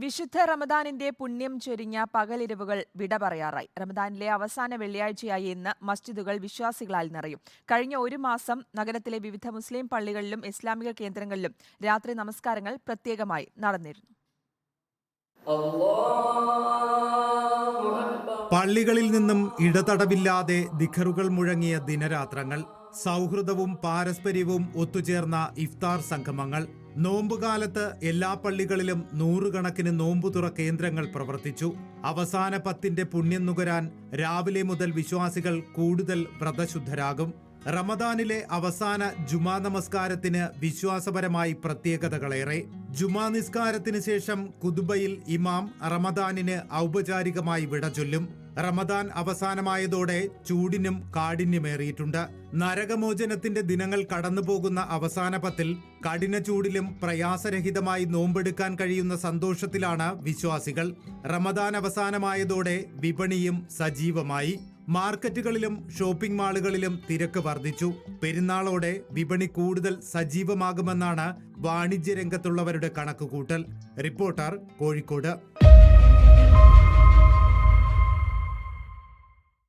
വിശുദ്ധ റമദാനിന്റെ പുണ്യം ചൊരിഞ്ഞ പകലിരവുകൾ വിട പറയാറായി. റമദാനിലെ അവസാന വെള്ളിയാഴ്ചയായി ഇന്ന് മസ്ജിദുകൾ വിശ്വാസികളാൽ നിറയും. കഴിഞ്ഞ ഒരു മാസം നഗരത്തിലെ വിവിധ മുസ്ലിം പള്ളികളിലും ഇസ്ലാമിക കേന്ദ്രങ്ങളിലും രാത്രി നമസ്കാരങ്ങൾ പ്രത്യേകമായി നടന്നിരുന്നു. പള്ളികളിൽ നിന്നും ഇടതടവില്ലാതെ ദിഖറുകൾ മുഴങ്ങിയ ദിനരാത്രങ്ങൾ, സൗഹൃദവും പാരസ്പര്യവും ഒത്തുചേർന്ന ഇഫ്താർ സംഗമങ്ങൾ. നോമ്പുകാലത്ത് എല്ലാ പള്ളികളിലും നൂറുകണക്കിന് നോമ്പുതുറ കേന്ദ്രങ്ങൾ പ്രവർത്തിച്ചു. അവസാന 10ന്റെ പുണ്യം നുകരാൻ രാവിലെ മുതൽ വിശ്വാസികൾ കൂടുതൽ വ്രതശുദ്ധരാകും. റമദാനിലെ അവസാന ജുമാ നമസ്കാരത്തിന് വിശ്വാസപരമായി പ്രത്യേകതകളേറെ. ജുമാ നിസ്കാരത്തിന് ശേഷം കുതുബയിൽ ഇമാം റമദാനിന് ഔപചാരികമായി വിട ചൊല്ലും. റമദാൻ അവസാനമായതോടെ ചൂടിനും കാഠിന്യമേറിയിട്ടുണ്ട്. നരകമോചനത്തിന്റെ ദിനങ്ങൾ കടന്നുപോകുന്ന അവസാന 10ൽ കഠിന ചൂടിലും പ്രയാസരഹിതമായി നോമ്പെടുക്കാൻ കഴിയുന്ന സന്തോഷത്തിലാണ് വിശ്വാസികൾ. റമദാൻ അവസാനമായതോടെ വിപണിയും സജീവമായി. മാർക്കറ്റുകളിലും ഷോപ്പിംഗ് മാളുകളിലും തിരക്ക് വർദ്ധിച്ചു. പെരുന്നാളോടെ വിപണി കൂടുതൽ സജീവമാകുമെന്നാണ് വാണിജ്യ രംഗത്തുള്ളവരുടെ കണക്കുകൂട്ടൽ. റിപ്പോർട്ടർ, കോഴിക്കോട്.